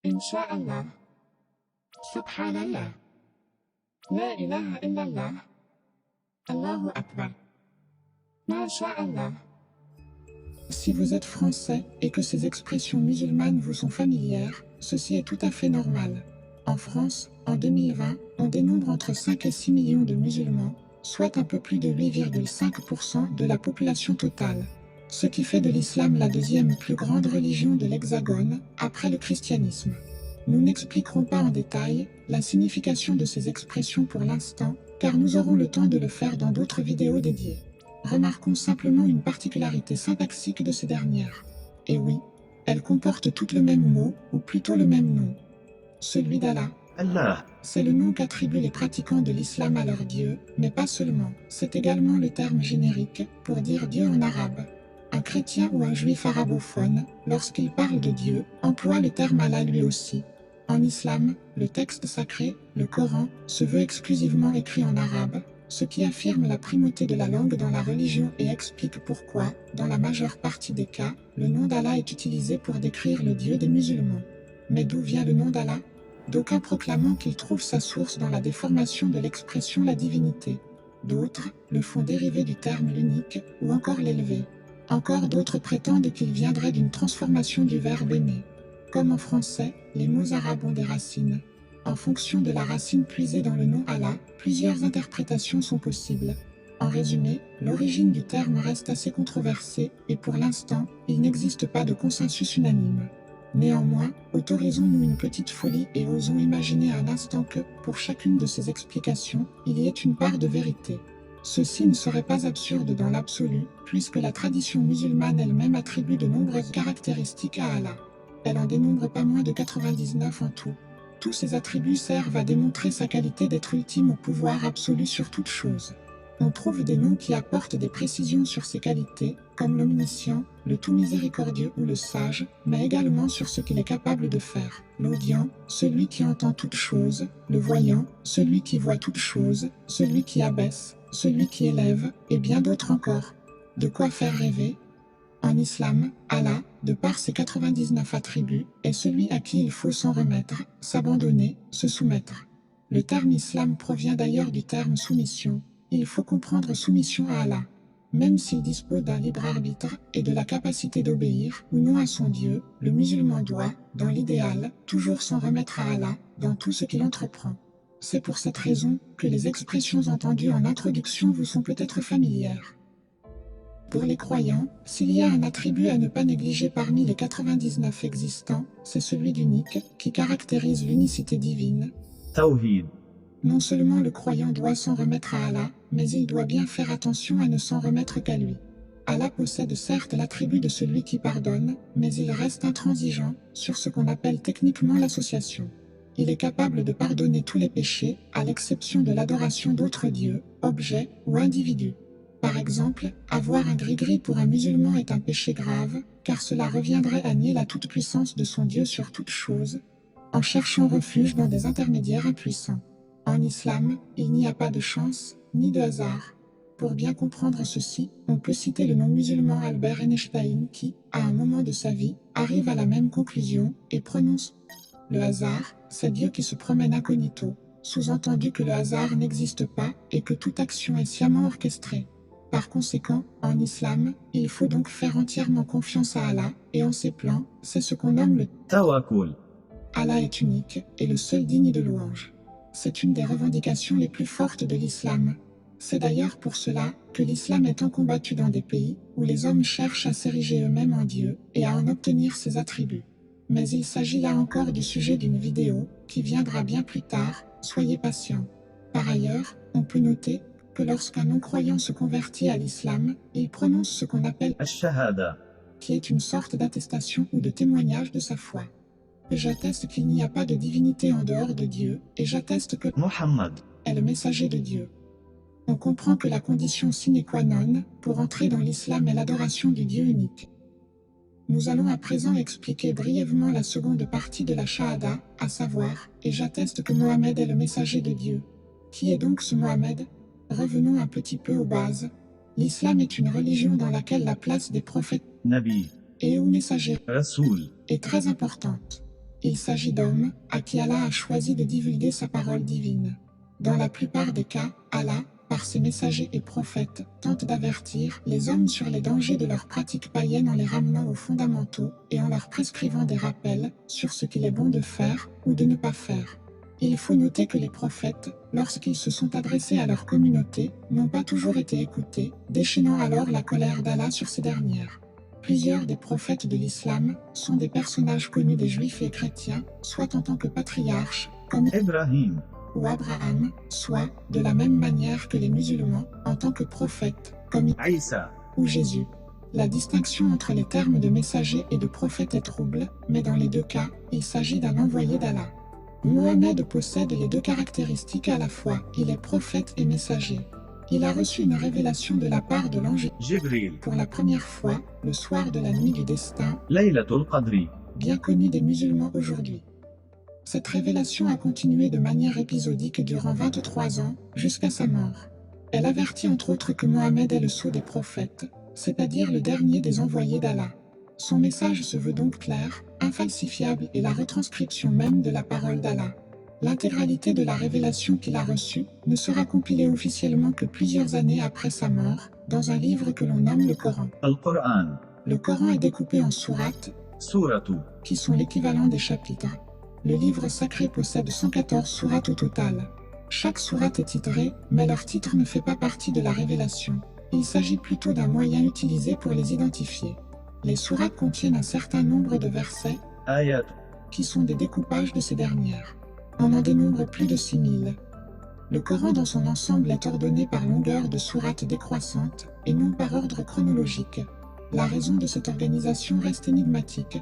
Inch'Allah. Subhanallah. La ilaha illallah. Allahu Akbar. Masha'Allah. Si vous êtes français et que ces expressions musulmanes vous sont familières, ceci est tout à fait normal. En France, en 2020, on dénombre entre 5 et 6 millions de musulmans, soit un peu plus de 8,5% de la population totale. Ce qui fait de l'islam la deuxième plus grande religion de l'Hexagone, après le christianisme. Nous n'expliquerons pas en détail la signification de ces expressions pour l'instant, car nous aurons le temps de le faire dans d'autres vidéos dédiées. Remarquons simplement une particularité syntaxique de ces dernières. Et oui, elles comportent toutes le même mot, ou plutôt le même nom. Celui d'Allah. Allah. C'est le nom qu'attribuent les pratiquants de l'islam à leur Dieu, mais pas seulement. C'est également le terme générique pour dire Dieu en arabe. Un chrétien ou un juif arabophone, lorsqu'il parle de Dieu, emploie le terme Allah lui aussi. En islam, le texte sacré, le Coran, se veut exclusivement écrit en arabe, ce qui affirme la primauté de la langue dans la religion et explique pourquoi, dans la majeure partie des cas, le nom d'Allah est utilisé pour décrire le Dieu des musulmans. Mais d'où vient le nom d'Allah ? D'aucuns proclamant qu'il trouve sa source dans la déformation de l'expression la divinité. D'autres le font dériver du terme l'unique ou encore l'élevé. Encore d'autres prétendent qu'il viendrait d'une transformation du verbe aimer. Comme en français, les mots arabes ont des racines. En fonction de la racine puisée dans le nom Allah, plusieurs interprétations sont possibles. En résumé, l'origine du terme reste assez controversée et pour l'instant, il n'existe pas de consensus unanime. Néanmoins, autorisons-nous une petite folie et osons imaginer un instant que, pour chacune de ces explications, il y ait une part de vérité. Ceci ne serait pas absurde dans l'absolu, puisque la tradition musulmane elle-même attribue de nombreuses caractéristiques à Allah. Elle en dénombre pas moins de 99 en tout. Tous ces attributs servent à démontrer sa qualité d'être ultime au pouvoir absolu sur toute chose. On trouve des noms qui apportent des précisions sur ses qualités, comme l'omniscient, le tout miséricordieux ou le sage, mais également sur ce qu'il est capable de faire. L'audient, celui qui entend toutes choses, le voyant, celui qui voit toutes choses, celui qui abaisse, celui qui élève, et bien d'autres encore. De quoi faire rêver ? En islam, Allah, de par ses 99 attributs, est celui à qui il faut s'en remettre, s'abandonner, se soumettre. Le terme islam provient d'ailleurs du terme soumission. Il faut comprendre soumission à Allah. Même s'il dispose d'un libre arbitre et de la capacité d'obéir ou non à son Dieu, le musulman doit, dans l'idéal, toujours s'en remettre à Allah dans tout ce qu'il entreprend. C'est pour cette raison que les expressions entendues en introduction vous sont peut-être familières. Pour les croyants, s'il y a un attribut à ne pas négliger parmi les 99 existants, c'est celui d'unique, qui caractérise l'unicité divine. Tawhid. Non seulement le croyant doit s'en remettre à Allah, mais il doit bien faire attention à ne s'en remettre qu'à lui. Allah possède certes l'attribut de celui qui pardonne, mais il reste intransigeant sur ce qu'on appelle techniquement l'association. Il est capable de pardonner tous les péchés, à l'exception de l'adoration d'autres dieux, objets ou individus. Par exemple, avoir un gris-gris pour un musulman est un péché grave, car cela reviendrait à nier la toute-puissance de son Dieu sur toute chose, en cherchant refuge dans des intermédiaires impuissants. En islam, il n'y a pas de chance, ni de hasard. Pour bien comprendre ceci, on peut citer le non musulman Albert Einstein qui, à un moment de sa vie, arrive à la même conclusion et prononce « Le hasard, c'est Dieu qui se promène incognito », sous-entendu que le hasard n'existe pas et que toute action est sciemment orchestrée. Par conséquent, en islam, il faut donc faire entièrement confiance à Allah et en ses plans, c'est ce qu'on nomme le Tawakkul. Allah est unique et le seul digne de louange. C'est une des revendications les plus fortes de l'islam. C'est d'ailleurs pour cela que l'islam est tant combattu dans des pays où les hommes cherchent à s'ériger eux-mêmes en Dieu et à en obtenir ses attributs. Mais il s'agit là encore du sujet d'une vidéo qui viendra bien plus tard, soyez patients. Par ailleurs, on peut noter que lorsqu'un non-croyant se convertit à l'islam, il prononce ce qu'on appelle Ash-Shahada. qui est une sorte d'attestation ou de témoignage de sa foi. J'atteste qu'il n'y a pas de divinité en dehors de Dieu, et j'atteste que Muhammad est le messager de Dieu. On comprend que la condition sine qua non pour entrer dans l'islam est l'adoration du Dieu unique. Nous allons à présent expliquer brièvement la seconde partie de la Shahada, à savoir, et j'atteste que Mohammed est le messager de Dieu. Qui est donc ce Mohammed ? Revenons un petit peu aux bases. L'islam est une religion dans laquelle la place des prophètes Nabi et ou messagers Rasoul est très importante. Il s'agit d'hommes à qui Allah a choisi de divulguer sa parole divine. Dans la plupart des cas, Allah, par ses messagers et prophètes, tente d'avertir les hommes sur les dangers de leurs pratiques païennes en les ramenant aux fondamentaux et en leur prescrivant des rappels sur ce qu'il est bon de faire ou de ne pas faire. Il faut noter que les prophètes, lorsqu'ils se sont adressés à leur communauté, n'ont pas toujours été écoutés, déchaînant alors la colère d'Allah sur ces dernières. Plusieurs des prophètes de l'islam sont des personnages connus des juifs et chrétiens, soit en tant que patriarches, comme Ibrahim, ou Abraham, soit, de la même manière que les musulmans, en tant que prophètes, comme Isa, ou Jésus. La distinction entre les termes de messager et de prophète est trouble, mais dans les deux cas, il s'agit d'un envoyé d'Allah. Mohammed possède les deux caractéristiques à la fois, il est prophète et messager. Il a reçu une révélation de la part de l'ange Jibril, pour la première fois, le soir de la nuit du destin, Laylatul Qadri, bien connu des musulmans aujourd'hui. Cette révélation a continué de manière épisodique durant 23 ans, jusqu'à sa mort. Elle avertit entre autres que Mohammed est le sceau des prophètes, c'est-à-dire le dernier des envoyés d'Allah. Son message se veut donc clair, infalsifiable et la retranscription même de la parole d'Allah. L'intégralité de la révélation qu'il a reçue ne sera compilée officiellement que plusieurs années après sa mort, dans un livre que l'on nomme le Coran. Al-Qur'an, Le Coran est découpé en sourates, Suratu, qui sont l'équivalent des chapitres. Le livre sacré possède 114 sourates au total. Chaque sourate est titrée, mais leur titre ne fait pas partie de la révélation. Il s'agit plutôt d'un moyen utilisé pour les identifier. Les sourates contiennent un certain nombre de versets, Ayat, qui sont des découpages de ces dernières. On en dénombre plus de 6000. Le Coran dans son ensemble est ordonné par longueur de sourates décroissante, et non par ordre chronologique. La raison de cette organisation reste énigmatique.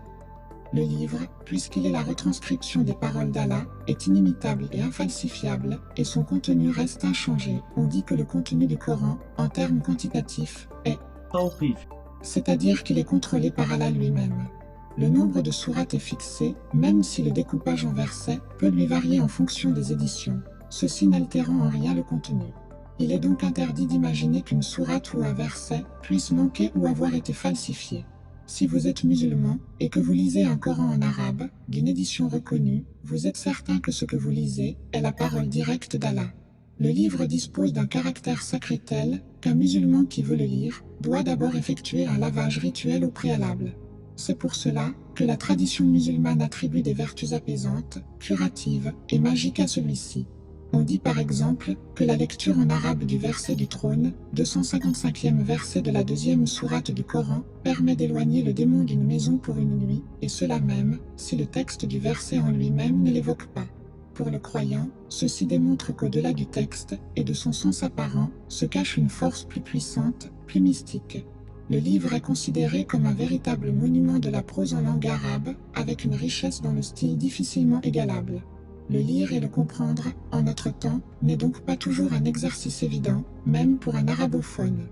Le livre, puisqu'il est la retranscription des paroles d'Allah, est inimitable et infalsifiable, et son contenu reste inchangé. On dit que le contenu du Coran, en termes quantitatifs, est, Tawqif, c'est-à-dire qu'il est contrôlé par Allah lui-même. Le nombre de sourates est fixé, même si le découpage en versets peut lui varier en fonction des éditions, ceci n'altérant en rien le contenu. Il est donc interdit d'imaginer qu'une sourate ou un verset puisse manquer ou avoir été falsifié. Si vous êtes musulman et que vous lisez un Coran en arabe, d'une édition reconnue, vous êtes certain que ce que vous lisez est la parole directe d'Allah. Le livre dispose d'un caractère sacré tel qu'un musulman qui veut le lire doit d'abord effectuer un lavage rituel au préalable. C'est pour cela que la tradition musulmane attribue des vertus apaisantes, curatives et magiques à celui-ci. On dit par exemple que la lecture en arabe du verset du trône, 255e verset de la deuxième sourate du Coran, permet d'éloigner le démon d'une maison pour une nuit, et cela même si le texte du verset en lui-même ne l'évoque pas. Pour le croyant, ceci démontre qu'au-delà du texte et de son sens apparent se cache une force plus puissante, plus mystique. Le livre est considéré comme un véritable monument de la prose en langue arabe, avec une richesse dans le style difficilement égalable. Le lire et le comprendre, en notre temps, n'est donc pas toujours un exercice évident, même pour un arabophone.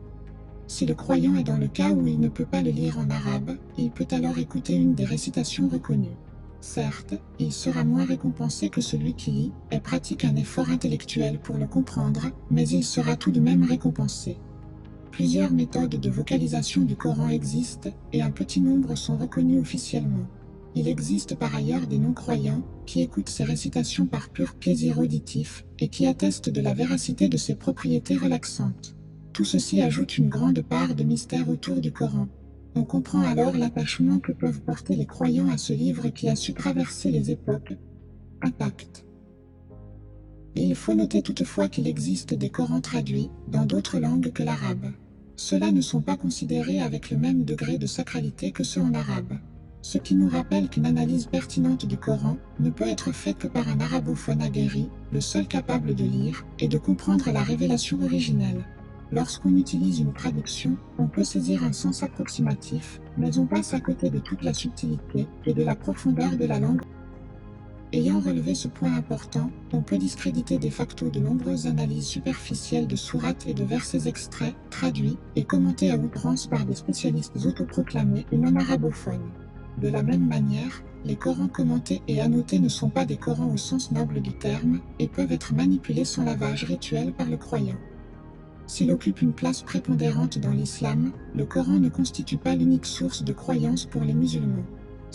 Si le croyant est dans le cas où il ne peut pas le lire en arabe, il peut alors écouter une des récitations reconnues. Certes, il sera moins récompensé que celui qui lit et pratique un effort intellectuel pour le comprendre, mais il sera tout de même récompensé. Plusieurs méthodes de vocalisation du Coran existent et un petit nombre sont reconnues officiellement. Il existe par ailleurs des non-croyants qui écoutent ces récitations par pur plaisir auditif et qui attestent de la véracité de ses propriétés relaxantes. Tout ceci ajoute une grande part de mystère autour du Coran. On comprend alors l'attachement que peuvent porter les croyants à ce livre qui a su traverser les époques. Impact. Il faut noter toutefois qu'il existe des Corans traduits dans d'autres langues que l'arabe. Ceux-là ne sont pas considérés avec le même degré de sacralité que ceux en arabe. Ce qui nous rappelle qu'une analyse pertinente du Coran ne peut être faite que par un arabophone aguerri, le seul capable de lire et de comprendre la révélation originelle. Lorsqu'on utilise une traduction, on peut saisir un sens approximatif, mais on passe à côté de toute la subtilité et de la profondeur de la langue. Ayant relevé ce point important, on peut discréditer de facto de nombreuses analyses superficielles de sourates et de versets extraits, traduits et commentés à outrance par des spécialistes autoproclamés ou non arabophones. De la même manière, les Corans commentés et annotés ne sont pas des Corans au sens noble du terme et peuvent être manipulés sans lavage rituel par le croyant. S'il occupe une place prépondérante dans l'islam, le Coran ne constitue pas l'unique source de croyance pour les musulmans.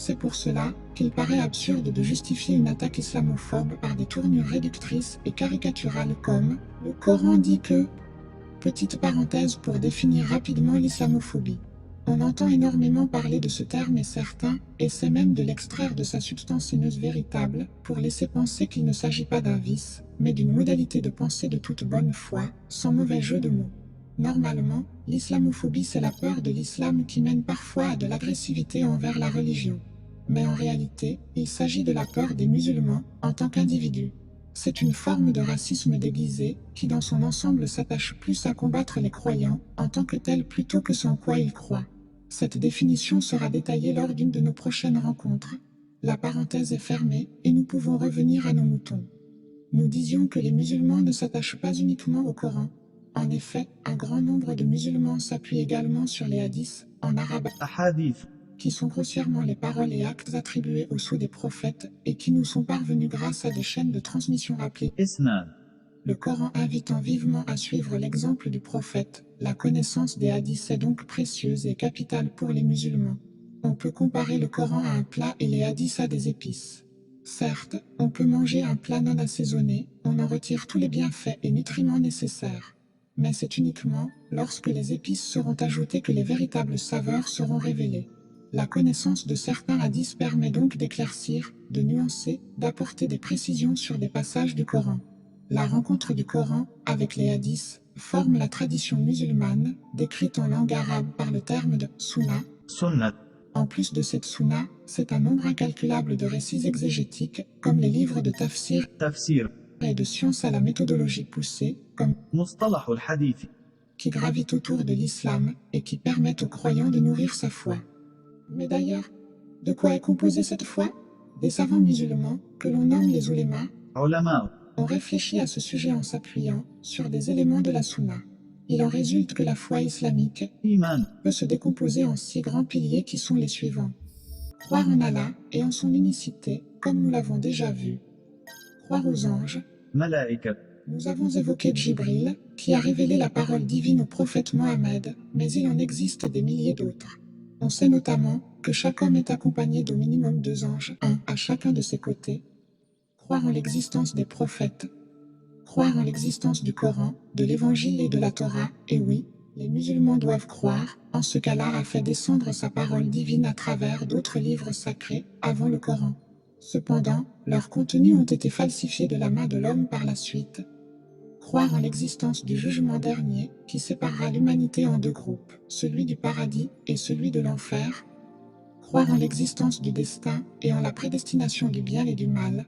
C'est pour cela qu'il paraît absurde de justifier une attaque islamophobe par des tournures réductrices et caricaturales comme « Le Coran dit que… » Petite parenthèse pour définir rapidement l'islamophobie. On entend énormément parler de ce terme et certains essaient même de l'extraire de sa substance haineuse véritable pour laisser penser qu'il ne s'agit pas d'un vice, mais d'une modalité de pensée de toute bonne foi, sans mauvais jeu de mots. Normalement, l'islamophobie c'est la peur de l'islam qui mène parfois à de l'agressivité envers la religion. Mais en réalité, il s'agit de la peur des musulmans en tant qu'individus. C'est une forme de racisme déguisé qui dans son ensemble s'attache plus à combattre les croyants en tant que tels plutôt que ce en quoi ils croient. Cette définition sera détaillée lors d'une de nos prochaines rencontres. La parenthèse est fermée et nous pouvons revenir à nos moutons. Nous disions que les musulmans ne s'attachent pas uniquement au Coran. En effet, un grand nombre de musulmans s'appuient également sur les hadiths, en arabe أحاديث qui sont grossièrement les paroles et actes attribués aux sceaux des prophètes et qui nous sont parvenus grâce à des chaînes de transmission appelées. إسناد. Le Coran invitant vivement à suivre l'exemple du prophète, la connaissance des hadiths est donc précieuse et capitale pour les musulmans. On peut comparer le Coran à un plat et les hadiths à des épices. Certes, on peut manger un plat non assaisonné, on en retire tous les bienfaits et nutriments nécessaires. Mais c'est uniquement lorsque les épices seront ajoutées que les véritables saveurs seront révélées. La connaissance de certains hadiths permet donc d'éclaircir, de nuancer, d'apporter des précisions sur des passages du Coran. La rencontre du Coran avec les hadiths forme la tradition musulmane, décrite en langue arabe par le terme de sunna. سنة. En plus de cette sunna, c'est un nombre incalculable de récits exégétiques, comme les livres de tafsir تفسير. et de sciences à la méthodologie poussée, comme مصطلح الحديث. qui gravitent autour de l'islam et qui permettent aux croyants de nourrir sa foi. Mais d'ailleurs, de quoi est composée cette foi? Des savants musulmans, que l'on nomme les oulémas, علماء. ont réfléchi à ce sujet en s'appuyant sur des éléments de la sunna. Il en résulte que la foi islamique إيمان. peut se décomposer en 6 grands piliers qui sont les suivants. Croire en Allah et en son unicité, comme nous l'avons déjà vu. Croire aux anges. ملائكة. Nous avons évoqué Djibril, qui a révélé la parole divine au prophète Mohammed, mais il en existe des milliers d'autres. On sait notamment que chaque homme est accompagné d'au minimum 2 anges, un à chacun de ses côtés. Croire en l'existence des prophètes. Croire en l'existence du Coran, de l'Évangile et de la Torah, et oui, les musulmans doivent croire en ce qu'Allah a fait descendre sa parole divine à travers d'autres livres sacrés avant le Coran. Cependant, leurs contenus ont été falsifiés de la main de l'homme par la suite. Croire en l'existence du jugement dernier qui séparera l'humanité en 2 groupes, celui du paradis et celui de l'enfer. Croire en l'existence du destin et en la prédestination du bien et du mal.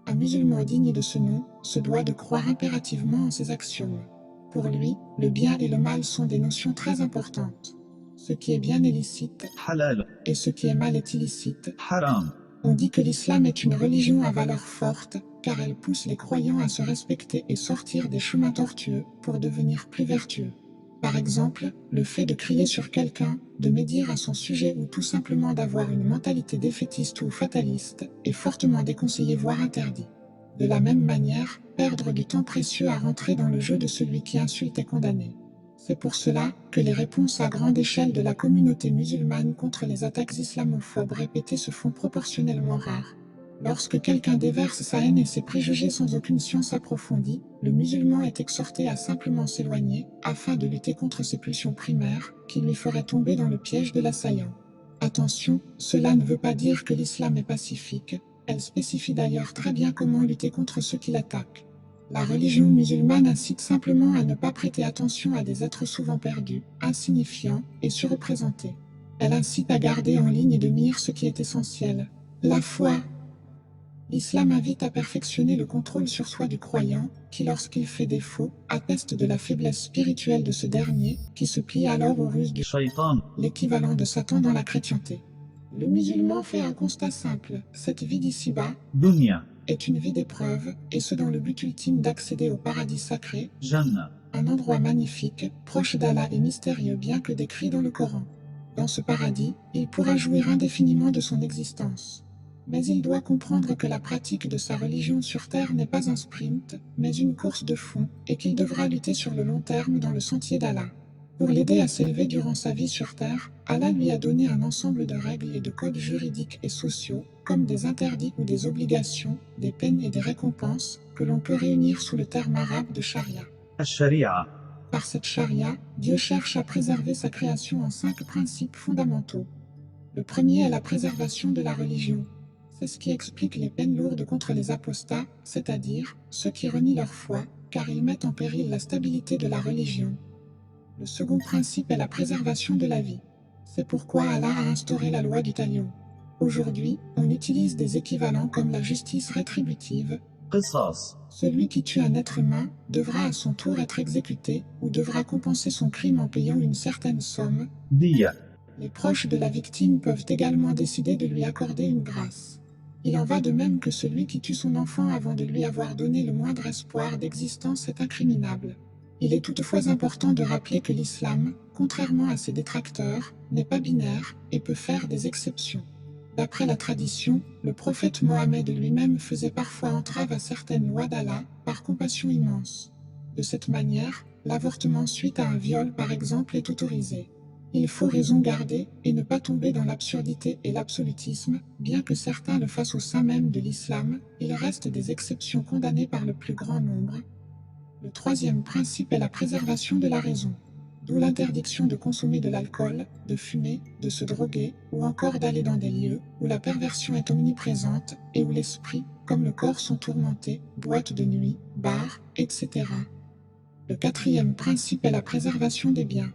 Un musulman digne de ce nom se doit de croire impérativement en ces axiomes. Pour lui, le bien et le mal sont des notions très importantes. Ce qui est bien est licite حلال. et ce qui est mal est illicite. حرام. On dit que l'islam est une religion à valeur forte, car elle pousse les croyants à se respecter et sortir des chemins tortueux pour devenir plus vertueux. Par exemple, le fait de crier sur quelqu'un, de médire à son sujet ou tout simplement d'avoir une mentalité défaitiste ou fataliste est fortement déconseillé voire interdit. De la même manière, perdre du temps précieux à rentrer dans le jeu de celui qui insulte est condamné. C'est pour cela que les réponses à grande échelle de la communauté musulmane contre les attaques islamophobes répétées se font proportionnellement rares. Lorsque quelqu'un déverse sa haine et ses préjugés sans aucune science approfondie, le musulman est exhorté à simplement s'éloigner afin de lutter contre ses pulsions primaires qui lui feraient tomber dans le piège de l'assaillant. Attention, cela ne veut pas dire que l'islam est pacifique, elle spécifie d'ailleurs très bien comment lutter contre ceux qui l'attaquent. La religion musulmane incite simplement à ne pas prêter attention à des êtres souvent perdus, insignifiants et surreprésentés. Elle incite à garder en ligne de mire ce qui est essentiel, la foi. L'islam invite à perfectionner le contrôle sur soi du croyant, qui lorsqu'il fait défaut, atteste de la faiblesse spirituelle de ce dernier, qui se plie alors aux ruses du شيطان. l'équivalent de Satan dans la chrétienté. Le musulman fait un constat simple, cette vie d'ici-bas دنيا. est une vie d'épreuve, et ce dans le but ultime d'accéder au paradis sacré, جنة. un endroit magnifique, proche d'Allah et mystérieux bien que décrit dans le Coran. Dans ce paradis, il pourra jouir indéfiniment de son existence. Mais il doit comprendre que la pratique de sa religion sur terre n'est pas un sprint, mais une course de fond, et qu'il devra lutter sur le long terme dans le sentier d'Allah. Pour l'aider à s'élever durant sa vie sur Terre, Allah lui a donné un ensemble de règles et de codes juridiques et sociaux, comme des interdits ou des obligations, des peines et des récompenses, que l'on peut réunir sous le terme arabe de charia. الشريعة. Par cette charia, Dieu cherche à préserver sa création en 5 principes fondamentaux. Le premier est la préservation de la religion. C'est ce qui explique les peines lourdes contre les apostats, c'est-à-dire ceux qui renient leur foi, car ils mettent en péril la stabilité de la religion. Le second principe est la préservation de la vie. C'est pourquoi Allah a instauré la loi du talion. Aujourd'hui, on utilise des équivalents comme la justice rétributive. قصاص. Celui qui tue un être humain devra à son tour être exécuté ou devra compenser son crime en payant une certaine somme. دية. Les proches de la victime peuvent également décider de lui accorder une grâce. Il en va de même que celui qui tue son enfant avant de lui avoir donné le moindre espoir d'existence est incriminable. Il est toutefois important de rappeler que l'islam, contrairement à ses détracteurs, n'est pas binaire et peut faire des exceptions. D'après la tradition, le prophète Mohammed lui-même faisait parfois entrave à certaines lois d'Allah, par compassion immense. De cette manière, l'avortement suite à un viol par exemple est autorisé. Il faut raison garder et ne pas tomber dans l'absurdité et l'absolutisme, bien que certains le fassent au sein même de l'islam, il reste des exceptions condamnées par le plus grand nombre. Le troisième principe est la préservation de la raison, d'où l'interdiction de consommer de l'alcool, de fumer, de se droguer, ou encore d'aller dans des lieux où la perversion est omniprésente et où l'esprit, comme le corps sont tourmentés, boîtes de nuit, bars, etc. Le quatrième principe est la préservation des biens,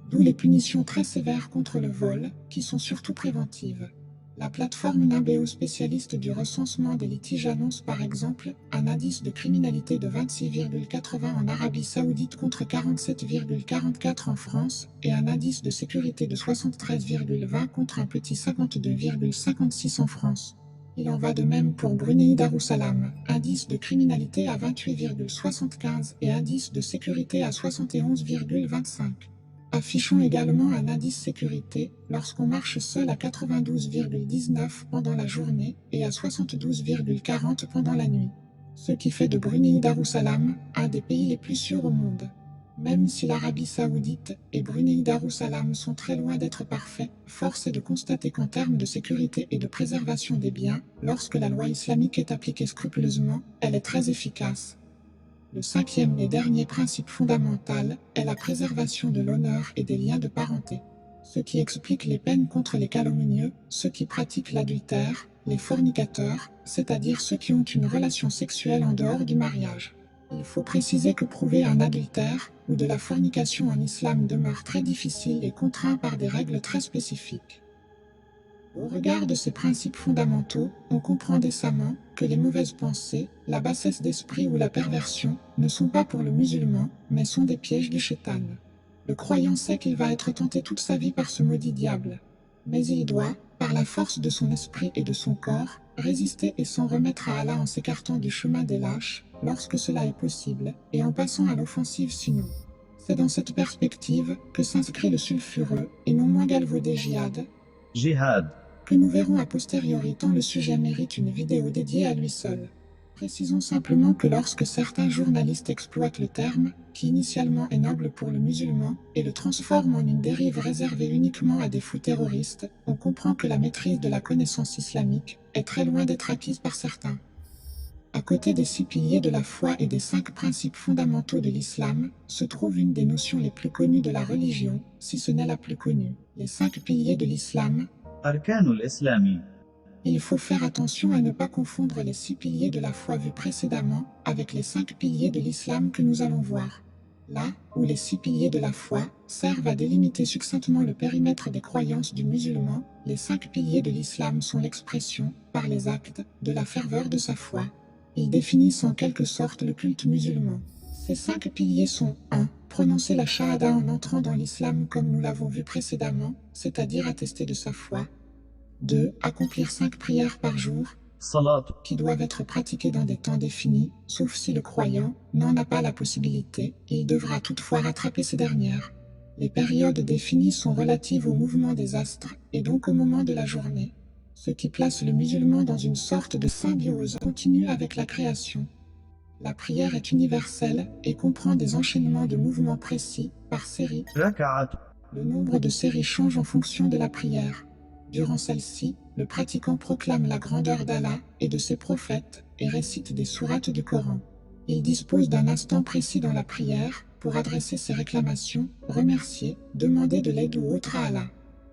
d'où les punitions très sévères contre le vol, qui sont surtout préventives. La plateforme Nimbeo spécialiste du recensement des litiges annonce par exemple un indice de criminalité de 26,80 en Arabie Saoudite contre 47,44 en France et un indice de sécurité de 73,20 contre un petit 52,56 en France. Il en va de même pour Brunei Darussalam, indice de criminalité à 28,75 et indice de sécurité à 71,25. Affichons également un indice sécurité lorsqu'on marche seul à 92,19 pendant la journée et à 72,40 pendant la nuit. Ce qui fait de Brunei Darussalam un des pays les plus sûrs au monde. Même si l'Arabie Saoudite et Brunei Darussalam sont très loin d'être parfaits, force est de constater qu'en termes de sécurité et de préservation des biens, lorsque la loi islamique est appliquée scrupuleusement, elle est très efficace. Le cinquième et dernier principe fondamental est la préservation de l'honneur et des liens de parenté, ce qui explique les peines contre les calomnieux, ceux qui pratiquent l'adultère, les fornicateurs, c'est-à-dire ceux qui ont une relation sexuelle en dehors du mariage. Il faut préciser que prouver un adultère ou de la fornication en islam demeure très difficile et contraint par des règles très spécifiques. Au regard de ces principes fondamentaux, on comprend décemment que les mauvaises pensées, la bassesse d'esprit ou la perversion ne sont pas pour le musulman, mais sont des pièges du shaitan. Le croyant sait qu'il va être tenté toute sa vie par ce maudit diable. Mais il doit, par la force de son esprit et de son corps, résister et s'en remettre à Allah en s'écartant du chemin des lâches, lorsque cela est possible, et en passant à l'offensive sinon. C'est dans cette perspective que s'inscrit le sulfureux et non moins galvaudé djihad, جهاد. que nous verrons a posteriori tant le sujet mérite une vidéo dédiée à lui seul. Précisons simplement que lorsque certains journalistes exploitent le terme, qui initialement est noble pour le musulman, et le transforment en une dérive réservée uniquement à des fous terroristes, on comprend que la maîtrise de la connaissance islamique est très loin d'être acquise par certains. À côté des 6 piliers de la foi et des 5 principes fondamentaux de l'islam, se trouve une des notions les plus connues de la religion, si ce n'est la plus connue. Les 5 piliers de l'islam. أركان الإسلام. Il faut faire attention à ne pas confondre les 6 piliers de la foi vus précédemment avec les 5 piliers de l'islam que nous allons voir. Là où les 6 piliers de la foi servent à délimiter succinctement le périmètre des croyances du musulman, les 5 piliers de l'islam sont l'expression, par les actes, de la ferveur de sa foi. Ils définissent en quelque sorte le culte musulman. Ces 5 piliers sont 1. Prononcer la shahada en entrant dans l'islam comme nous l'avons vu précédemment, c'est-à-dire attester de sa foi. 2. Accomplir 5 prières par jour, صلاة. qui doivent être pratiquées dans des temps définis, sauf si le croyant n'en a pas la possibilité, il devra toutefois rattraper ces dernières. Les périodes définies sont relatives au mouvement des astres, et donc au moment de la journée, ce qui place le musulman dans une sorte de symbiose continue avec la création. La prière est universelle et comprend des enchaînements de mouvements précis, par série. ركعة Le nombre de séries change en fonction de la prière. Durant celle-ci, le pratiquant proclame la grandeur d'Allah et de ses prophètes et récite des sourates du Coran. Il dispose d'un instant précis dans la prière pour adresser ses réclamations, remercier, demander de l'aide ou autre à Allah.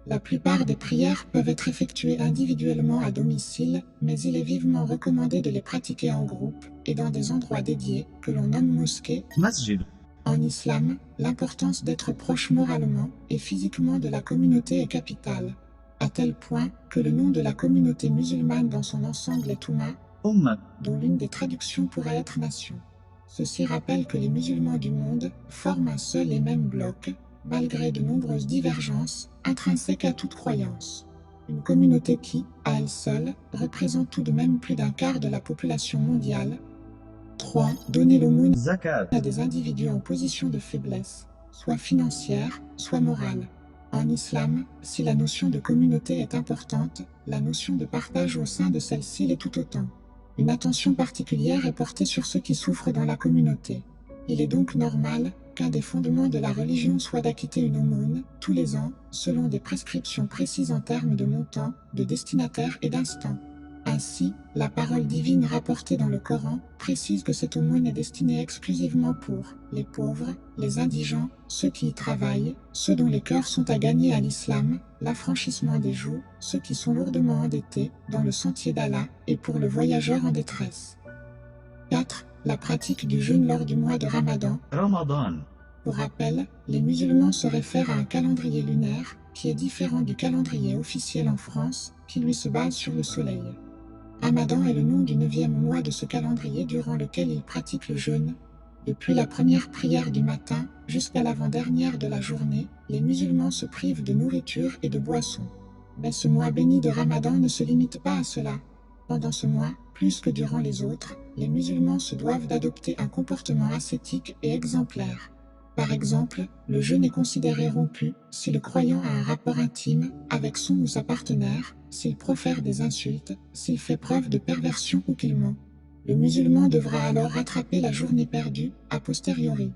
La plupart des prières peuvent être effectuées individuellement à domicile, mais il est vivement recommandé de les pratiquer en groupe et dans des endroits dédiés que l'on nomme mosquées. مسجد En islam, l'importance d'être proche moralement et physiquement de la communauté est capitale, à tel point que le nom de la communauté musulmane dans son ensemble est Oumma, أمة dont l'une des traductions pourrait être nation. Ceci rappelle que les musulmans du monde forment un seul et même bloc, malgré de nombreuses divergences intrinsèques à toute croyance. Une communauté qui, à elle seule, représente tout de même plus d'un quart de la population mondiale. 3. Donner l'aumône زكاة à des individus en position de faiblesse, soit financière, soit morale. En islam, si la notion de communauté est importante, la notion de partage au sein de celle-ci l'est tout autant. Une attention particulière est portée sur ceux qui souffrent dans la communauté. Il est donc normal qu'un des fondements de la religion soit d'acquitter une aumône, tous les ans, selon des prescriptions précises en termes de montant, de destinataire et d'instant. Ainsi, la parole divine rapportée dans le Coran précise que cette aumône est destinée exclusivement pour les pauvres, les indigents, ceux qui y travaillent, ceux dont les cœurs sont à gagner à l'islam, l'affranchissement des joues, ceux qui sont lourdement endettés dans le sentier d'Allah et pour le voyageur en détresse. 4. La pratique du jeûne lors du mois de Ramadan. رمضان Pour rappel, les musulmans se réfèrent à un calendrier lunaire qui est différent du calendrier officiel en France qui lui se base sur le soleil. Ramadan est le nom du 9e mois de ce calendrier durant lequel ils pratiquent le jeûne. Depuis la première prière du matin jusqu'à l'avant-dernière de la journée, les musulmans se privent de nourriture et de boissons. Mais ce mois béni de Ramadan ne se limite pas à cela. Pendant ce mois, plus que durant les autres, les musulmans se doivent d'adopter un comportement ascétique et exemplaire. Par exemple, le jeûne est considéré rompu si le croyant a un rapport intime avec son ou sa partenaire, s'il profère des insultes, s'il fait preuve de perversion ou qu'il ment. Le musulman devra alors rattraper la journée perdue a posteriori.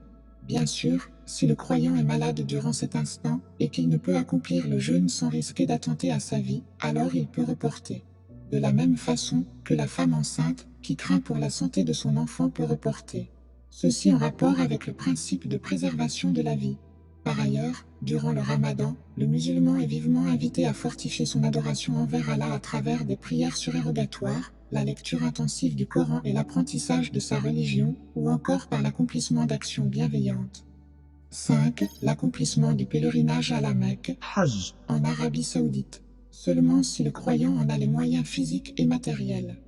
Bien sûr, si le croyant est malade durant cet instant et qu'il ne peut accomplir le jeûne sans risquer d'attenter à sa vie, alors il peut reporter. De la même façon que la femme enceinte qui craint pour la santé de son enfant peut reporter. Ceci en rapport avec le principe de préservation de la vie. Par ailleurs, durant le Ramadan, le musulman est vivement invité à fortifier son adoration envers Allah à travers des prières surérogatoires, la lecture intensive du Coran et l'apprentissage de sa religion, ou encore par l'accomplissement d'actions bienveillantes. 5. L'accomplissement du pèlerinage à la Mecque, حج en Arabie Saoudite, seulement si le croyant en a les moyens physiques et matériels.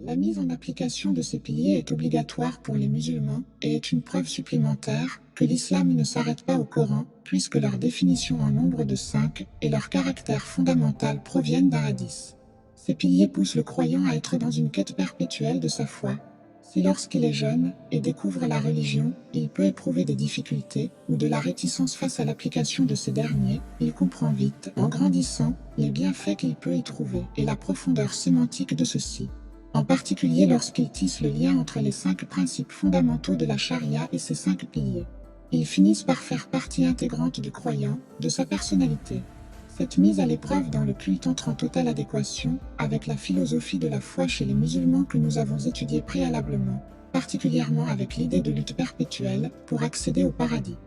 La mise en application de ces piliers est obligatoire pour les musulmans et est une preuve supplémentaire que l'islam ne s'arrête pas au Coran, puisque leur définition en nombre de 5 et leur caractère fondamental proviennent d'un hadith. Ces piliers poussent le croyant à être dans une quête perpétuelle de sa foi. Si lorsqu'il est jeune et découvre la religion, il peut éprouver des difficultés ou de la réticence face à l'application de ces derniers, il comprend vite, en grandissant, les bienfaits qu'il peut y trouver et la profondeur sémantique de ceux-ci. En particulier lorsqu'ils tissent le lien entre les 5 principes fondamentaux de la charia et ses 5 piliers. Ils finissent par faire partie intégrante du croyant, de sa personnalité. Cette mise à l'épreuve dans le culte entre en totale adéquation avec la philosophie de la foi chez les musulmans que nous avons étudiée préalablement, particulièrement avec l'idée de lutte perpétuelle pour accéder au paradis.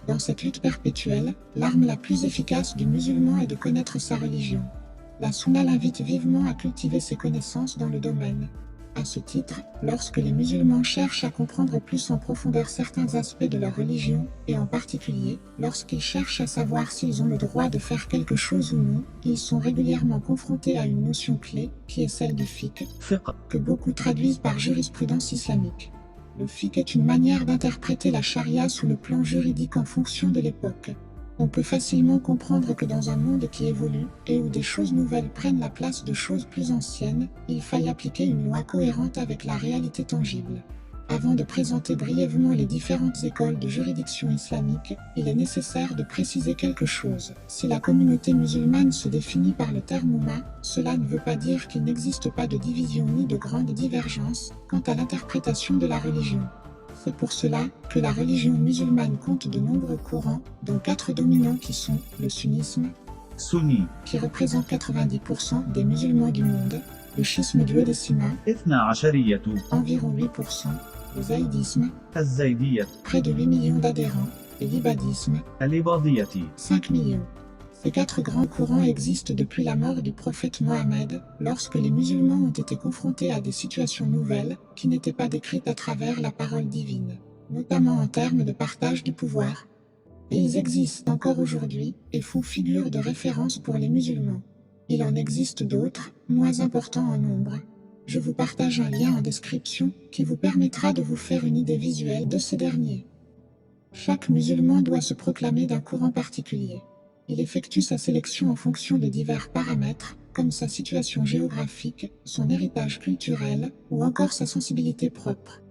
Dans cette lutte perpétuelle, l'arme la plus efficace du musulman est de connaître sa religion. La Sunna l'invite vivement à cultiver ses connaissances dans le domaine. À ce titre, lorsque les musulmans cherchent à comprendre plus en profondeur certains aspects de leur religion, et en particulier, lorsqu'ils cherchent à savoir s'ils ont le droit de faire quelque chose ou non, ils sont régulièrement confrontés à une notion clé, qui est celle du fiqh, فقه que beaucoup traduisent par jurisprudence islamique. Le fiqh est une manière d'interpréter la charia sous le plan juridique en fonction de l'époque. On peut facilement comprendre que dans un monde qui évolue et où des choses nouvelles prennent la place de choses plus anciennes, il faille appliquer une loi cohérente avec la réalité tangible. Avant de présenter brièvement les différentes écoles de juridiction islamique, il est nécessaire de préciser quelque chose. Si la communauté musulmane se définit par le terme Oumma, cela ne veut pas dire qu'il n'existe pas de division ni de grande divergence quant à l'interprétation de la religion. C'est pour cela que la religion musulmane compte de nombreux courants, dont 4 dominants qui sont le sunnisme, سني qui représente 90% des musulmans du monde, le schisme duodécimain, 12 environ 8%, le zaïdisme, الزيدية près de 8 millions d'adhérents, et l'ibadisme, الإباضية 5 millions. Ces 4 grands courants existent depuis la mort du prophète Mohammed, lorsque les musulmans ont été confrontés à des situations nouvelles qui n'étaient pas décrites à travers la parole divine, notamment en termes de partage du pouvoir. Et ils existent encore aujourd'hui et font figure de référence pour les musulmans. Il en existe d'autres, moins importants en nombre. Je vous partage un lien en description qui vous permettra de vous faire une idée visuelle de ces derniers. Chaque musulman doit se proclamer d'un courant particulier. Il effectue sa sélection en fonction de divers paramètres, comme sa situation géographique, son héritage culturel ou encore sa sensibilité propre.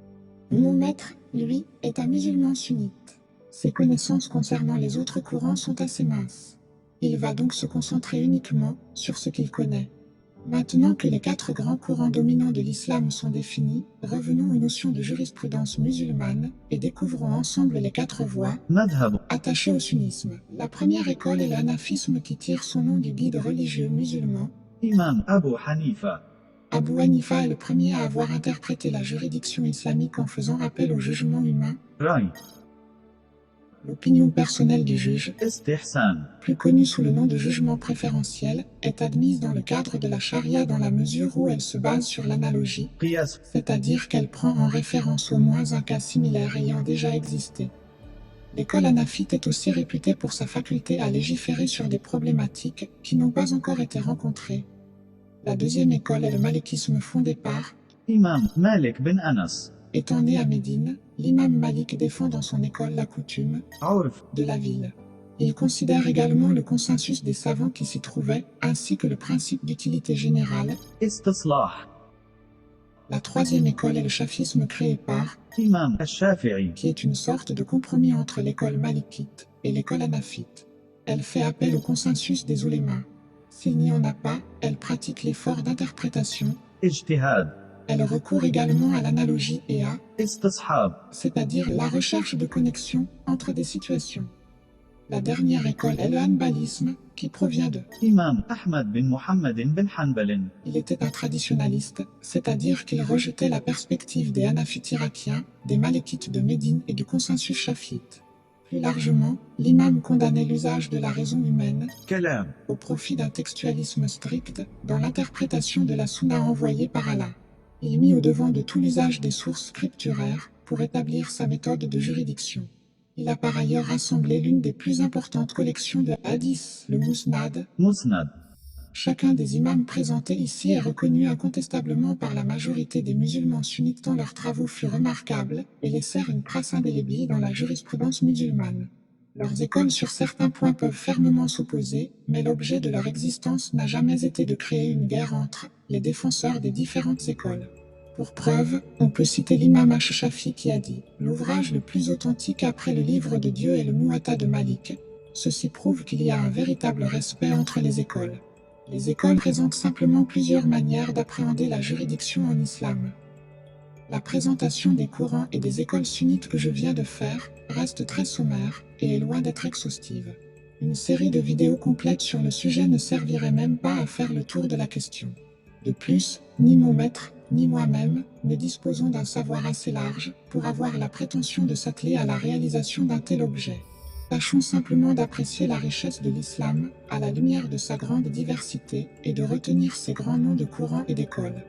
Mon maître, lui, est un musulman sunnite. Ses connaissances concernant les autres courants sont assez minces. Il va donc se concentrer uniquement sur ce qu'il connaît. Maintenant que les 4 grands courants dominants de l'islam sont définis, revenons aux notions de jurisprudence musulmane et découvrons ensemble les 4 voies مذهب attachées au sunnisme. La première école est l'hanafisme qui tire son nom du guide religieux musulman. إمام أبو حنيفة Abu Hanifa est le premier à avoir interprété la juridiction islamique en faisant appel au jugement humain. رأي L'opinion personnelle du juge, استحسان plus connue sous le nom de jugement préférentiel, est admise dans le cadre de la charia dans la mesure où elle se base sur l'analogie, قياس c'est-à-dire qu'elle prend en référence au moins un cas similaire ayant déjà existé. L'école hanafite est aussi réputée pour sa faculté à légiférer sur des problématiques qui n'ont pas encore été rencontrées. La deuxième école est le malikisme fondé par. إمام مالك بن أنس Étant né à Médine, l'imam Malik défend dans son école la coutume عرف de la ville. Il considère également le consensus des savants qui s'y trouvaient, ainsi que le principe d'utilité générale. استصلاح La troisième école est le chafisme créé par, إمام الشافعي qui est une sorte de compromis entre l'école malikite et l'école hanafite. Elle fait appel au consensus des oulémas. S'il n'y en a pas, elle pratique l'effort d'interprétation. اجتهاد Elle recourt également à l'analogie et à, استصحاب c'est-à-dire la recherche de connexion entre des situations. La dernière école est le hanbalisme, qui provient de. إمام أحمد بن محمد بن حنبل Il était un traditionnaliste, c'est-à-dire qu'il rejetait la perspective des hanafites irakiens, des malékites de Médine et du consensus chafite. Plus largement, l'imam condamnait l'usage de la raison humaine كلام au profit d'un textualisme strict dans l'interprétation de la sunna envoyée par Allah. Il mit au devant de tout l'usage des sources scripturaires pour établir sa méthode de juridiction. Il a par ailleurs rassemblé l'une des plus importantes collections de hadiths, le Musnad. مسند Chacun des imams présentés ici est reconnu incontestablement par la majorité des musulmans sunnites tant leurs travaux furent remarquables et laissèrent une trace indélébile dans la jurisprudence musulmane. Leurs écoles sur certains points peuvent fermement s'opposer, mais l'objet de leur existence n'a jamais été de créer une guerre entre les défenseurs des différentes écoles. Pour preuve, on peut citer l'imam Ash-Shafi qui a dit « L'ouvrage le plus authentique après le livre de Dieu est le Muwatta de Malik. Ceci prouve qu'il y a un véritable respect entre les écoles. » Les écoles présentent simplement plusieurs manières d'appréhender la juridiction en islam. La présentation des courants et des écoles sunnites que je viens de faire reste très sommaire et est loin d'être exhaustive. Une série de vidéos complètes sur le sujet ne servirait même pas à faire le tour de la question. De plus, ni mon maître, ni moi-même ne disposons d'un savoir assez large pour avoir la prétention de s'atteler à la réalisation d'un tel objet. Tâchons simplement d'apprécier la richesse de l'islam à la lumière de sa grande diversité et de retenir ses grands noms de courants et d'écoles.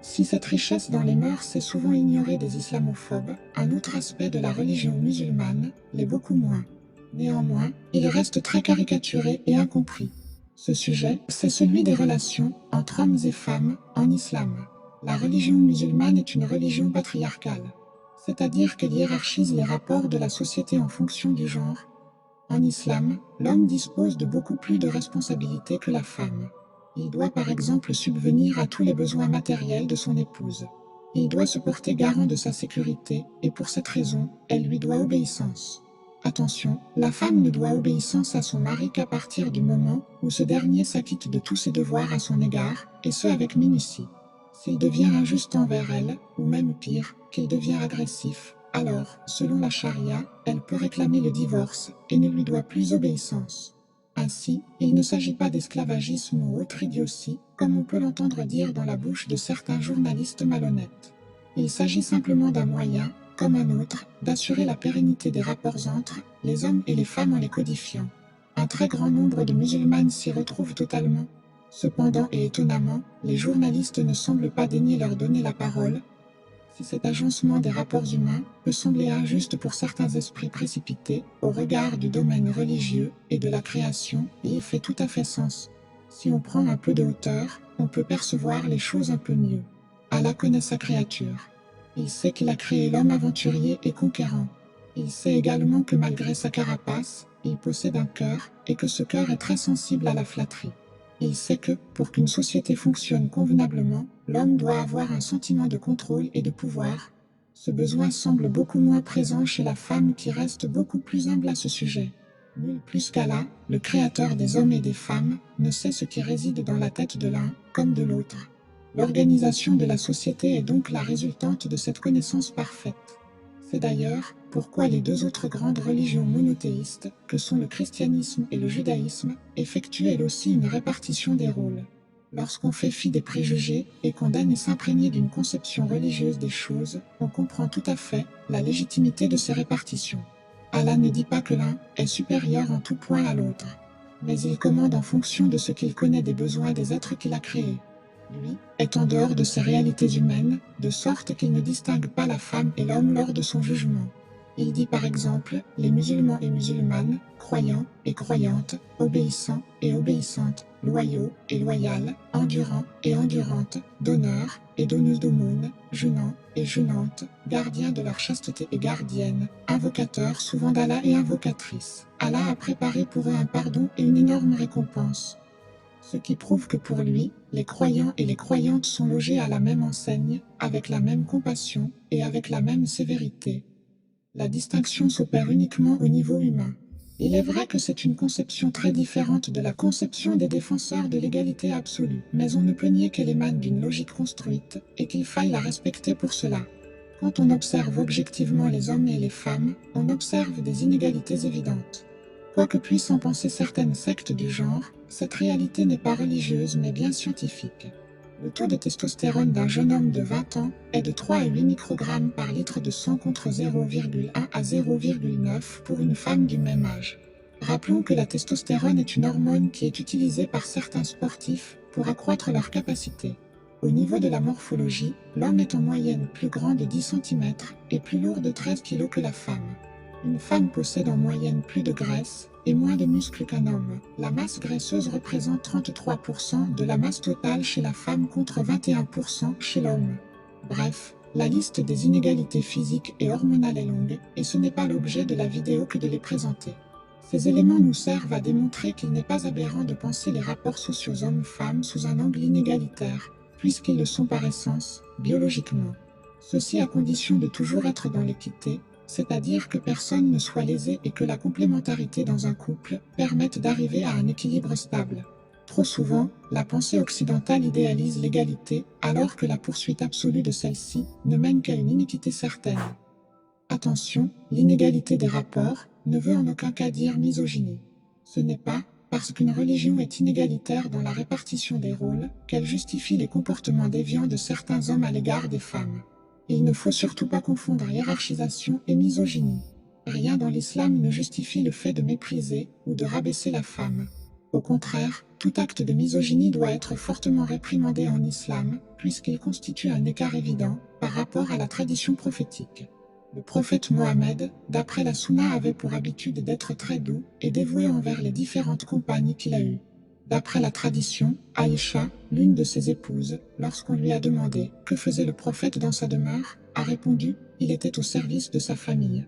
Si cette richesse dans les mœurs est souvent ignorée des islamophobes, un autre aspect de la religion musulmane l'est beaucoup moins. Néanmoins, il reste très caricaturé et incompris. Ce sujet, c'est celui des relations entre hommes et femmes en islam. La religion musulmane est une religion patriarcale, c'est-à-dire qu'elle hiérarchise les rapports de la société en fonction du genre. En islam, l'homme dispose de beaucoup plus de responsabilités que la femme. Il doit par exemple subvenir à tous les besoins matériels de son épouse. Il doit se porter garant de sa sécurité, et pour cette raison, elle lui doit obéissance. Attention, la femme ne doit obéissance à son mari qu'à partir du moment où ce dernier s'acquitte de tous ses devoirs à son égard, et ce avec minutie. S'il devient injuste envers elle, ou même pire, qu'il devient agressif, alors, selon la charia, elle peut réclamer le divorce et ne lui doit plus obéissance. Ainsi, il ne s'agit pas d'esclavagisme ou autre idiotie, comme on peut l'entendre dire dans la bouche de certains journalistes malhonnêtes. Il s'agit simplement d'un moyen, comme un autre, d'assurer la pérennité des rapports entre les hommes et les femmes en les codifiant. Un très grand nombre de musulmanes s'y retrouvent totalement. Cependant et étonnamment, les journalistes ne semblent pas daigner leur donner la parole. Si cet agencement des rapports humains peut sembler injuste pour certains esprits précipités au regard du domaine religieux et de la création, il fait tout à fait sens. Si on prend un peu de hauteur, on peut percevoir les choses un peu mieux. Allah connaît sa créature. Il sait qu'il a créé l'homme aventurier et conquérant. Il sait également que malgré sa carapace, il possède un cœur et que ce cœur est très sensible à la flatterie. Il sait que, pour qu'une société fonctionne convenablement, l'homme doit avoir un sentiment de contrôle et de pouvoir. Ce besoin semble beaucoup moins présent chez la femme qui reste beaucoup plus humble à ce sujet. Nul plus qu'Allah, le créateur des hommes et des femmes, ne sait ce qui réside dans la tête de l'un comme de l'autre. L'organisation de la société est donc la résultante de cette connaissance parfaite. C'est d'ailleurs pourquoi les deux autres grandes religions monothéistes, que sont le christianisme et le judaïsme, effectuent elles aussi une répartition des rôles. Lorsqu'on fait fi des préjugés et qu'on daigne s'imprégner d'une conception religieuse des choses, on comprend tout à fait la légitimité de ces répartitions. Allah ne dit pas que l'un est supérieur en tout point à l'autre, mais il commande en fonction de ce qu'il connaît des besoins des êtres qu'il a créés. Lui est en dehors de ces réalités humaines, de sorte qu'il ne distingue pas la femme et l'homme lors de son jugement. Il dit par exemple les musulmans et musulmanes, croyants et croyantes, obéissants et obéissantes, loyaux et loyales, endurants et endurantes, donneurs et donneuses d'aumônes, jeûnants et jeûnantes, gardiens de leur chasteté et gardiennes, invocateurs souvent d'Allah et invocatrices. Allah a préparé pour eux un pardon et une énorme récompense. Ce qui prouve que pour lui, les croyants et les croyantes sont logés à la même enseigne, avec la même compassion et avec la même sévérité. La distinction s'opère uniquement au niveau humain. Il est vrai que c'est une conception très différente de la conception des défenseurs de l'égalité absolue, mais on ne peut nier qu'elle émane d'une logique construite et qu'il faille la respecter pour cela. Quand on observe objectivement les hommes et les femmes, on observe des inégalités évidentes. Quoi que puissent en penser certaines sectes du genre, cette réalité n'est pas religieuse mais bien scientifique. Le taux de testostérone d'un jeune homme de 20 ans est de 3 à 8 microgrammes par litre de sang contre 0,1 à 0,9 pour une femme du même âge. Rappelons que la testostérone est une hormone qui est utilisée par certains sportifs pour accroître leur capacité. Au niveau de la morphologie, l'homme est en moyenne plus grand de 10 cm et plus lourd de 13 kg que la femme. Une femme possède en moyenne plus de graisse et moins de muscles qu'un homme. La masse graisseuse représente 33% de la masse totale chez la femme contre 21% chez l'homme. Bref, la liste des inégalités physiques et hormonales est longue, et ce n'est pas l'objet de la vidéo que de les présenter. Ces éléments nous servent à démontrer qu'il n'est pas aberrant de penser les rapports sociaux hommes-femmes sous un angle inégalitaire, puisqu'ils le sont par essence, biologiquement. Ceci à condition de toujours être dans l'équité, c'est-à-dire que personne ne soit lésé et que la complémentarité dans un couple permette d'arriver à un équilibre stable. Trop souvent, la pensée occidentale idéalise l'égalité, alors que la poursuite absolue de celle-ci ne mène qu'à une iniquité certaine. Attention, l'inégalité des rapports ne veut en aucun cas dire misogynie. Ce n'est pas parce qu'une religion est inégalitaire dans la répartition des rôles qu'elle justifie les comportements déviants de certains hommes à l'égard des femmes. Il ne faut surtout pas confondre hiérarchisation et misogynie. Rien dans l'islam ne justifie le fait de mépriser ou de rabaisser la femme. Au contraire, tout acte de misogynie doit être fortement réprimandé en islam, puisqu'il constitue un écart évident par rapport à la tradition prophétique. Le prophète Mohammed, d'après la Sunna, avait pour habitude d'être très doux et dévoué envers les différentes compagnes qu'il a eues. D'après la tradition, Aïcha, l'une de ses épouses, lorsqu'on lui a demandé que faisait le prophète dans sa demeure, a répondu « Il était au service de sa famille ».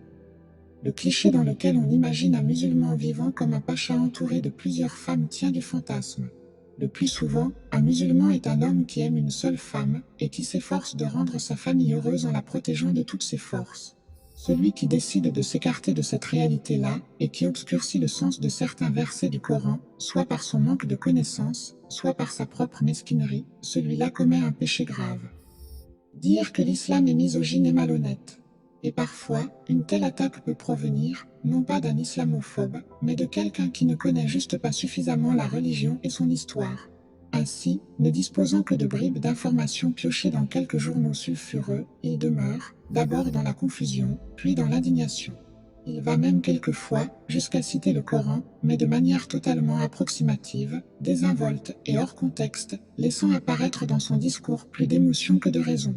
Le cliché dans lequel on imagine un musulman vivant comme un pacha entouré de plusieurs femmes tient du fantasme. Le plus souvent, un musulman est un homme qui aime une seule femme et qui s'efforce de rendre sa famille heureuse en la protégeant de toutes ses forces. Celui qui décide de s'écarter de cette réalité-là et qui obscurcit le sens de certains versets du Coran, soit par son manque de connaissance, soit par sa propre mesquinerie, celui-là commet un péché grave. Dire que l'islam est misogyne est malhonnête. Et parfois, une telle attaque peut provenir, non pas d'un islamophobe, mais de quelqu'un qui ne connaît juste pas suffisamment la religion et son histoire. Ainsi, ne disposant que de bribes d'informations piochées dans quelques journaux sulfureux, il demeure, d'abord dans la confusion, puis dans l'indignation. Il va même quelquefois jusqu'à citer le Coran, mais de manière totalement approximative, désinvolte et hors contexte, laissant apparaître dans son discours plus d'émotion que de raison.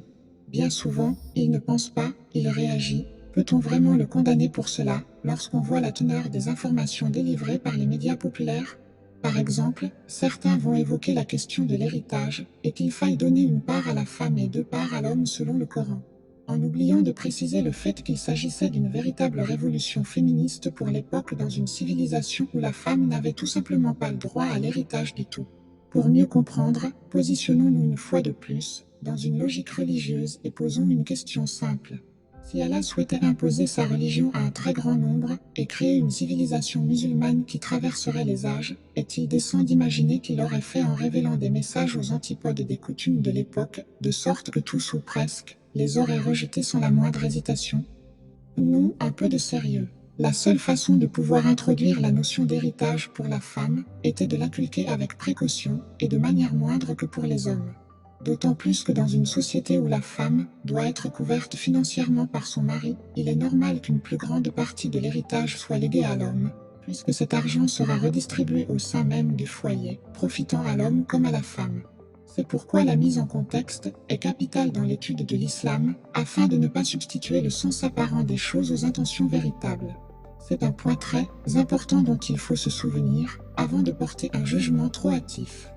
Bien souvent, il ne pense pas, il réagit. Peut-on vraiment le condamner pour cela, lorsqu'on voit la teneur des informations délivrées par les médias populaires ? Par exemple, certains vont évoquer la question de l'héritage, et qu'il faille donner une part à la femme et 2 parts à l'homme selon le Coran. En oubliant de préciser le fait qu'il s'agissait d'une véritable révolution féministe pour l'époque dans une civilisation où la femme n'avait tout simplement pas le droit à l'héritage du tout. Pour mieux comprendre, positionnons-nous une fois de plus dans une logique religieuse et posons une question simple. Si Allah souhaitait imposer sa religion à un très grand nombre et créer une civilisation musulmane qui traverserait les âges, est-il décent d'imaginer qu'il aurait fait en révélant des messages aux antipodes des coutumes de l'époque, de sorte que tous ou presque les aurait rejetés sans la moindre hésitation ? Non, un peu de sérieux. La seule façon de pouvoir introduire la notion d'héritage pour la femme était de l'inculquer avec précaution et de manière moindre que pour les hommes. D'autant plus que dans une société où la femme doit être couverte financièrement par son mari, il est normal qu'une plus grande partie de l'héritage soit léguée à l'homme, puisque cet argent sera redistribué au sein même du foyer, profitant à l'homme comme à la femme. C'est pourquoi la mise en contexte est capitale dans l'étude de l'islam, afin de ne pas substituer le sens apparent des choses aux intentions véritables. C'est un point très important dont il faut se souvenir avant de porter un jugement trop hâtif.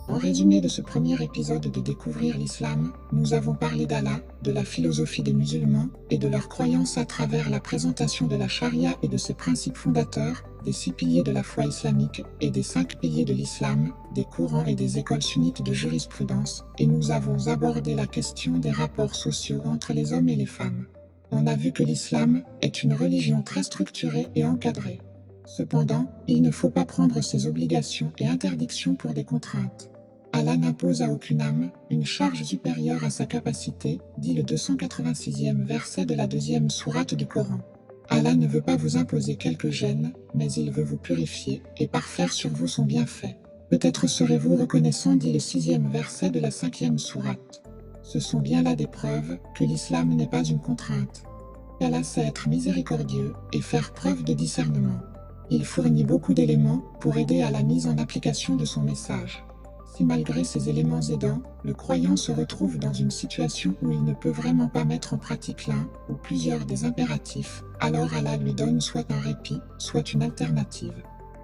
En résumé de ce premier épisode de Découvrir l'islam, nous avons parlé d'Allah, de la philosophie des musulmans et de leurs croyances à travers la présentation de la charia et de ses principes fondateurs, des 6 piliers de la foi islamique et des 5 piliers de l'islam, des courants et des écoles sunnites de jurisprudence, et nous avons abordé la question des rapports sociaux entre les hommes et les femmes. On a vu que l'islam est une religion très structurée et encadrée. Cependant, il ne faut pas prendre ses obligations et interdictions pour des contraintes. Allah n'impose à aucune âme une charge supérieure à sa capacité, dit le 286e verset de la 2e sourate du Coran. Allah ne veut pas vous imposer quelque gêne, mais il veut vous purifier et parfaire sur vous son bienfait. Peut-être serez-vous reconnaissant, dit le 6e verset de la 5e sourate. Ce sont bien là des preuves que l'islam n'est pas une contrainte. Allah sait être miséricordieux et faire preuve de discernement. Il fournit beaucoup d'éléments pour aider à la mise en application de son message. Si malgré ces éléments aidants, le croyant se retrouve dans une situation où il ne peut vraiment pas mettre en pratique l'un ou plusieurs des impératifs, alors Allah lui donne soit un répit, soit une alternative.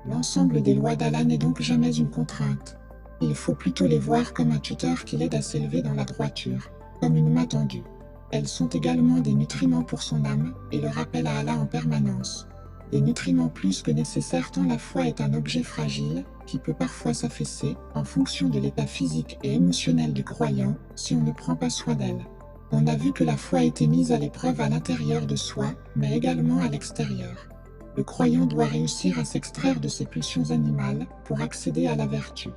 L'ensemble des lois d'Allah n'est donc jamais une contrainte. Il faut plutôt les voir comme un tuteur qui l'aide à s'élever dans la droiture, comme une main tendue. Elles sont également des nutriments pour son âme et le rappellent à Allah en permanence. Des nutriments plus que nécessaires tant la foi est un objet fragile, qui peut parfois s'affaisser en fonction de l'état physique et émotionnel du croyant si on ne prend pas soin d'elle. On a vu que la foi était mise à l'épreuve à l'intérieur de soi, mais également à l'extérieur. Le croyant doit réussir à s'extraire de ses pulsions animales pour accéder à la vertu.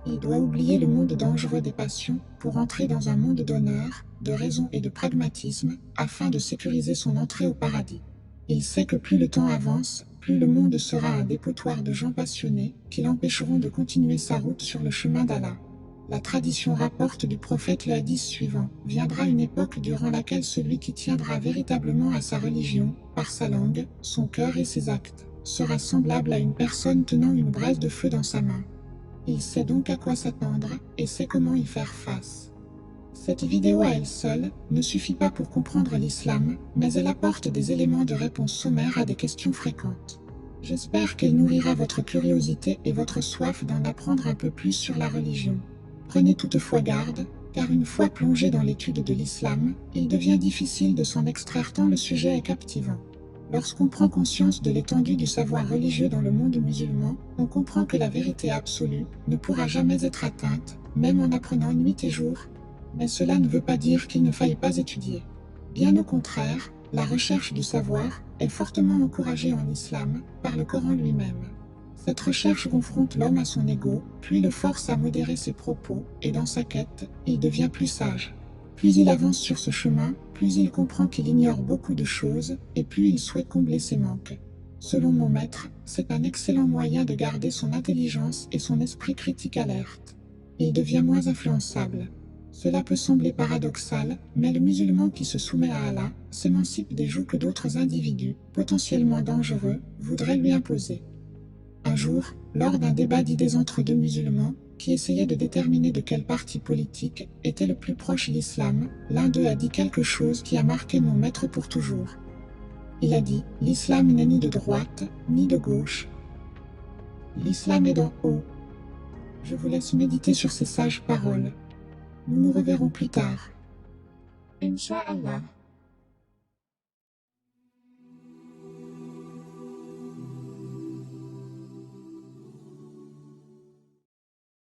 Il doit oublier le monde dangereux des passions pour entrer dans un monde d'honneur, de raison et de pragmatisme afin de sécuriser son entrée au paradis. Il sait que plus le temps avance, plus le monde sera un dépotoir de gens passionnés qui l'empêcheront de continuer sa route sur le chemin d'Allah. La tradition rapporte du prophète le hadith suivant: viendra une époque durant laquelle celui qui tiendra véritablement à sa religion, par sa langue, son cœur et ses actes, sera semblable à une personne tenant une braise de feu dans sa main. Il sait donc à quoi s'attendre et sait comment y faire face. Cette vidéo à elle seule ne suffit pas pour comprendre l'islam, mais elle apporte des éléments de réponse sommaires à des questions fréquentes. J'espère qu'elle nourrira votre curiosité et votre soif d'en apprendre un peu plus sur la religion. Prenez toutefois garde, car une fois plongé dans l'étude de l'islam, il devient difficile de s'en extraire tant le sujet est captivant. Lorsqu'on prend conscience de l'étendue du savoir religieux dans le monde musulman, on comprend que la vérité absolue ne pourra jamais être atteinte, même en apprenant nuit et jour. Mais cela ne veut pas dire qu'il ne faille pas étudier. Bien au contraire, la recherche du savoir est fortement encouragée en islam par le Coran lui-même. Cette recherche confronte l'homme à son ego, puis le force à modérer ses propos, et dans sa quête, il devient plus sage. Plus il avance sur ce chemin, plus il comprend qu'il ignore beaucoup de choses, et plus il souhaite combler ses manques. Selon mon maître, c'est un excellent moyen de garder son intelligence et son esprit critique alerte. Il devient moins influençable. Cela peut sembler paradoxal, mais le musulman qui se soumet à Allah s'émancipe des jougs que d'autres individus, potentiellement dangereux, voudraient lui imposer. Un jour, lors d'un débat d'idées entre deux musulmans, qui essayaient de déterminer de quel parti politique était le plus proche l'islam, l'un d'eux a dit quelque chose qui a marqué mon maître pour toujours. Il a dit « L'islam n'est ni de droite, ni de gauche. L'islam est d'en haut. » Je vous laisse méditer sur ces sages paroles. Nous nous reverrons plus tard. Inch'Allah.